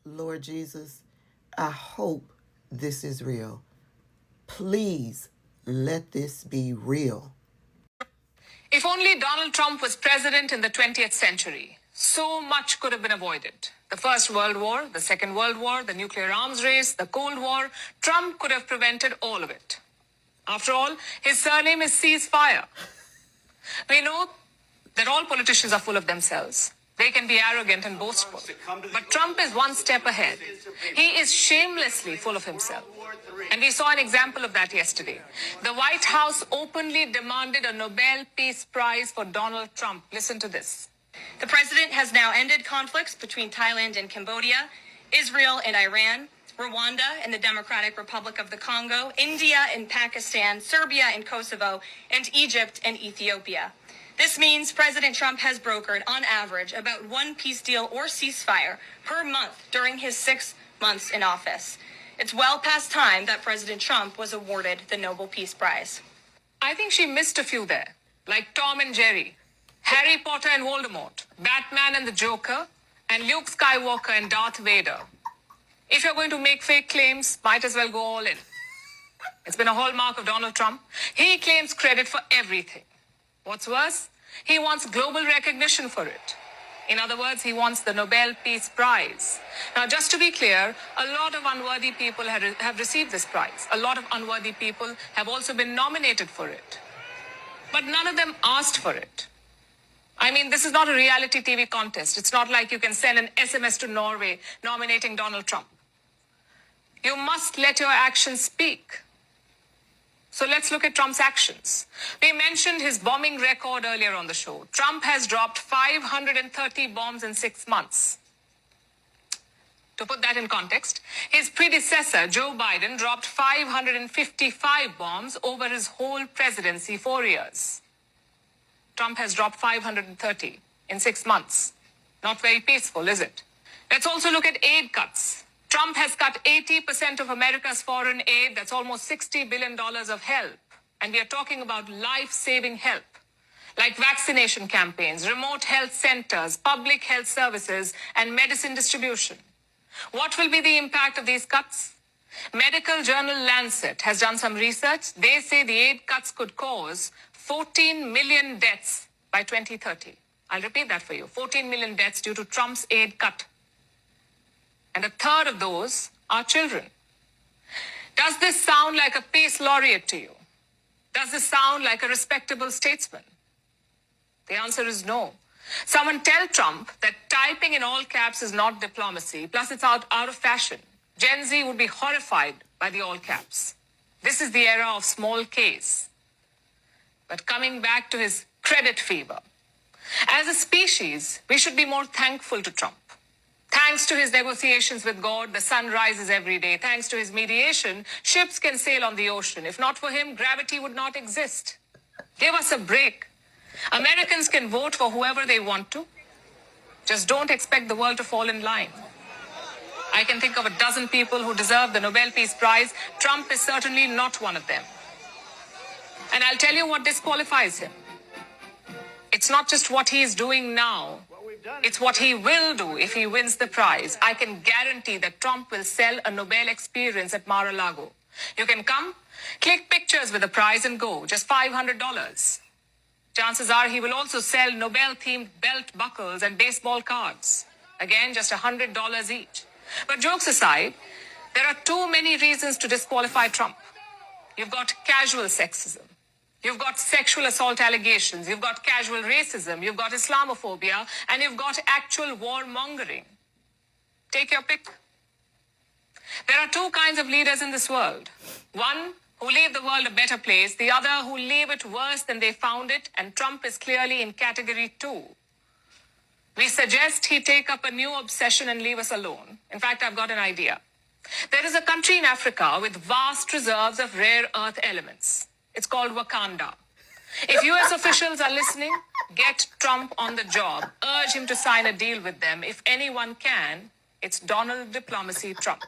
Lord Jesus, I hope this is real. Please let this be real. If only Donald Trump was president in the 20th century, so much could have been avoided. The First World War, the Second World War, the nuclear arms race, the Cold War, Trump could have prevented all of it. After all, his surname is Ceasefire. We know that all politicians are full of themselves. They can be arrogant and boastful. But Trump is one step ahead. He is shamelessly full of himself. And we saw an example of that yesterday. The White House openly demanded a Nobel Peace Prize for Donald Trump. Listen to this. The president has now ended conflicts between Thailand and Cambodia, Israel and Iran, Rwanda and the Democratic Republic of the Congo, India and Pakistan, Serbia and Kosovo, and Egypt and Ethiopia. This means President Trump has brokered, on average, about one peace deal or ceasefire per month during his 6 months in office. It's well past time that President Trump was awarded the Nobel Peace Prize. I think she missed a few there, like Tom and Jerry, Harry Potter and Voldemort, Batman and the Joker, and Luke Skywalker and Darth Vader. If you're going to make fake claims, might as well go all in. It's been a hallmark of Donald Trump. He claims credit for everything. What's worse, he wants global recognition for it. In other words, he wants the Nobel Peace Prize. Now, just to be clear, a lot of unworthy people have received this prize. A lot of unworthy people have also been nominated for it. But none of them asked for it. I mean, this is not a reality TV contest. It's not like you can send an SMS to Norway nominating Donald Trump. You must let your actions speak. So let's look at Trump's actions. We mentioned his bombing record earlier on the show. Trump has dropped 530 bombs in 6 months. To put that in context, his predecessor, Joe Biden, dropped 555 bombs over his whole presidency, 4 years. Trump has dropped 530 in 6 months. Not very peaceful, is it? Let's also look at aid cuts. Trump has cut 80% of America's foreign aid. That's almost $60 billion of help. And we are talking about life-saving help, like vaccination campaigns, remote health centers, public health services, and medicine distribution. What will be the impact of these cuts? Medical journal Lancet has done some research. They say the aid cuts could cause 14 million deaths by 2030. I'll repeat that for you. 14 million deaths due to Trump's aid cut. And a third of those are children. Does this sound like a peace laureate to you? Does this sound like a respectable statesman? The answer is no. Someone tell Trump that typing in all caps is not diplomacy, plus it's out of fashion. Gen Z would be horrified by the all caps. This is the era of small Ks. But coming back to his credit fever, as a species, we should be more thankful to Trump. Thanks to his negotiations with God, the sun rises every day. Thanks to his mediation, ships can sail on the ocean. If not for him, gravity would not exist. Give us a break. Americans can vote for whoever they want to. Just don't expect the world to fall in line. I can think of a dozen people who deserve the Nobel Peace Prize. Trump is certainly not one of them. And I'll tell you what disqualifies him. It's not just what he is doing now. It's what he will do if he wins the prize. I can guarantee that Trump will sell a Nobel experience at Mar-a-Lago. You can come, click pictures with the prize and go. Just $500. Chances are he will also sell Nobel-themed belt buckles and baseball cards. Again, just $100 each. But jokes aside, there are too many reasons to disqualify Trump. You've got casual sexism. You've got sexual assault allegations. You've got casual racism. You've got Islamophobia. And you've got actual warmongering. Take your pick. There are two kinds of leaders in this world. One who leave the world a better place. The other who leave it worse than they found it. And Trump is clearly in category 2. We suggest he take up a new obsession and leave us alone. In fact, I've got an idea. There is a country in Africa with vast reserves of rare earth elements. It's called Wakanda. If US officials are listening, get Trump on the job. Urge him to sign a deal with them. If anyone can, it's Donald Diplomacy Trump.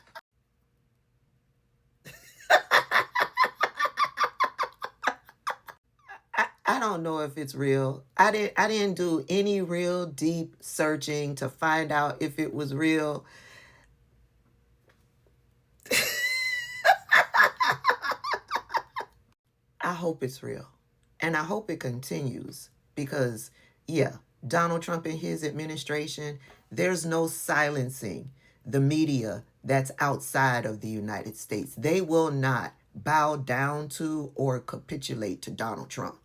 I don't know if it's real. I didn't do any real deep searching to find out if it was real. I hope it's real. And I hope it continues because, yeah, Donald Trump and his administration, there's no silencing the media that's outside of the United States. They will not bow down to or capitulate to Donald Trump.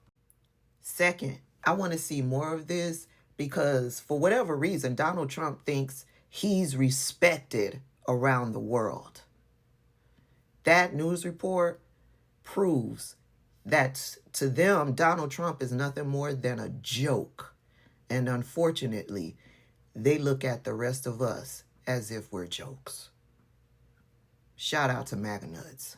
Second, I want to see more of this because for whatever reason, Donald Trump thinks he's respected around the world. That news report proves that to them, Donald Trump is nothing more than a joke. And unfortunately, they look at the rest of us as if we're jokes. Shout out to MAGA Nuts.